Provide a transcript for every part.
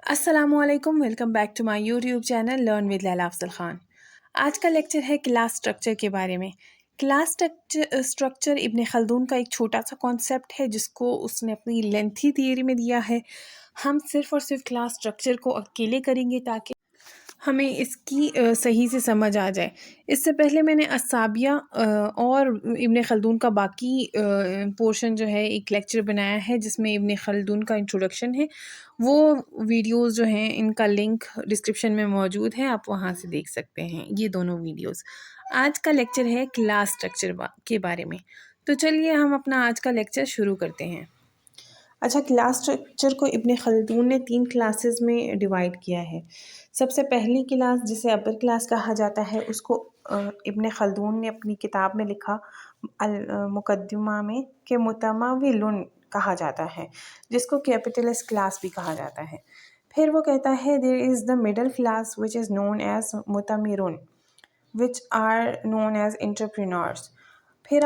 अस्सलामुअलैकुम, welcome back to my YouTube channel learn with Laila Afzal Khan. आज का लेक्चर है क्लास स्ट्रक्चर के बारे में। क्लास स्ट्रक्चर इब्न खल्दून का एक छोटा सा कॉन्सेप्ट है जिसको उसने अपनी लेंथी थियरी में दिया है। हम सिर्फ़ और सिर्फ क्लास स्ट्रक्चर को अकेले करेंगे ताकि हमें इसकी सही से समझ आ जाए। इससे पहले मैंने असाबिया और इब्न खल्दून का बाकी पोर्शन जो है एक लेक्चर बनाया है जिसमें इब्न खल्दून का इंट्रोडक्शन है। वो वीडियोज़ जो हैं इनका लिंक डिस्क्रिप्शन में मौजूद है, आप वहाँ से देख सकते हैं ये दोनों वीडियोज़। आज का लेक्चर है क्लास स्ट्रक्चर के बारे में। तो चलिए हम अपना आज का लेक्चर शुरू करते हैं। अच्छा, क्लास स्ट्रक्चर को इब्न खल्दून ने 3 क्लासेस में डिवाइड किया है। सबसे पहली क्लास जिसे अपर क्लास कहा जाता है उसको इब्न खल्दून ने अपनी किताब में लिखा मुकद्दिमा में कि मुतमाविलुन कहा जाता है, जिसको कैपिटल क्लास भी कहा जाता है। फिर वो कहता है there is the middle class which is known as मुतमिरुन which are known as entrepreneurs. फिर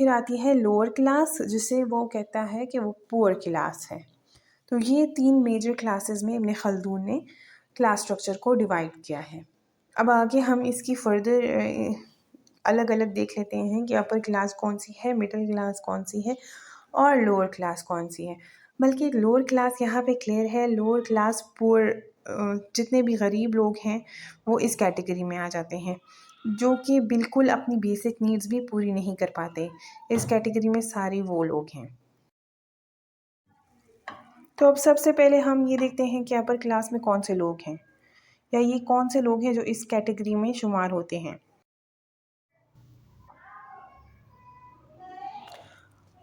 आती है लोअर क्लास जिसे वो कहता है कि वो पुअर क्लास है। तो ये 3 मेजर क्लासेस में इब्न खल्दून ने क्लास स्ट्रक्चर को डिवाइड किया है। अब आगे हम इसकी फर्दर अलग अलग देख लेते हैं कि अपर क्लास कौन सी है, मिडिल क्लास कौन सी है और लोअर क्लास कौन सी है। बल्कि लोअर क्लास यहाँ पे क्लियर है, लोअर क्लास पुअर जितने भी गरीब लोग हैं वो इस कैटेगरी में आ जाते हैं, जो कि बिल्कुल अपनी बेसिक नीड्स भी पूरी नहीं कर पाते। इस कैटेगरी में सारे वो लोग हैं। तो अब सबसे पहले हम ये देखते हैं कि अपर क्लास में कौन से लोग हैं या ये कौन से लोग हैं जो इस कैटेगरी में शुमार होते हैं।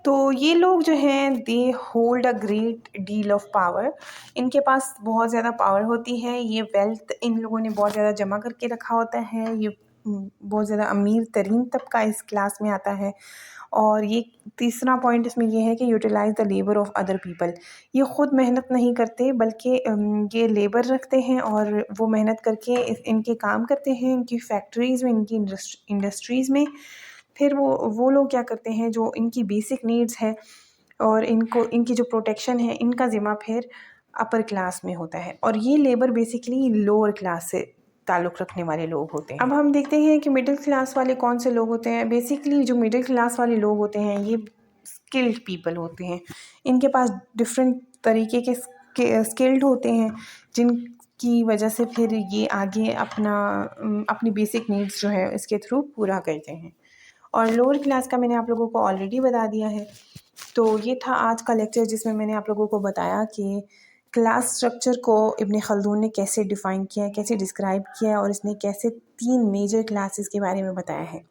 तो ये लोग जो हैं they hold a great deal of power. इनके पास बहुत ज़्यादा पावर होती है। ये वेल्थ इन लोगों ने बहुत ज़्यादा जमा करके रखा होता है। ये बहुत ज़्यादा अमीर तरीन तबका इस क्लास में आता है। और ये तीसरा पॉइंट इसमें ये है कि utilise the labour of other people. ये ख़ुद मेहनत नहीं करते बल्कि ये लेबर रखते हैं और वो मेहनत करके इनके काम करते हैं, इनकी फैक्ट्रीज़ में, इनकी इंडस्ट्रीज़ में। फिर वो लोग क्या करते हैं जो इनकी बेसिक नीड्स है और इनकी जो प्रोटेक्शन है इनका ज़िम्मा फिर अपर क्लास में होता है। और ये लेबर बेसिकली लोअर क्लास से ताल्लुक़ रखने वाले लोग होते हैं। अब हम देखते हैं कि मिडिल क्लास वाले कौन से लोग होते हैं। बेसिकली जो मिडिल क्लास वाले लोग होते हैं ये स्किल्ड पीपल होते हैं। इनके पास डिफरेंट तरीके के स्किल्ड होते हैं जिनकी वजह से फिर ये आगे अपनी बेसिक नीड्स जो है इसके थ्रू पूरा करते हैं। और लोअर क्लास का मैंने आप लोगों को ऑलरेडी बता दिया है। तो ये था आज का लेक्चर जिसमें मैंने आप लोगों को बताया कि क्लास स्ट्रक्चर को इब्न खल्दून ने कैसे डिफ़ाइन किया है, कैसे डिस्क्राइब किया है और इसने कैसे 3 मेजर क्लासेस के बारे में बताया है।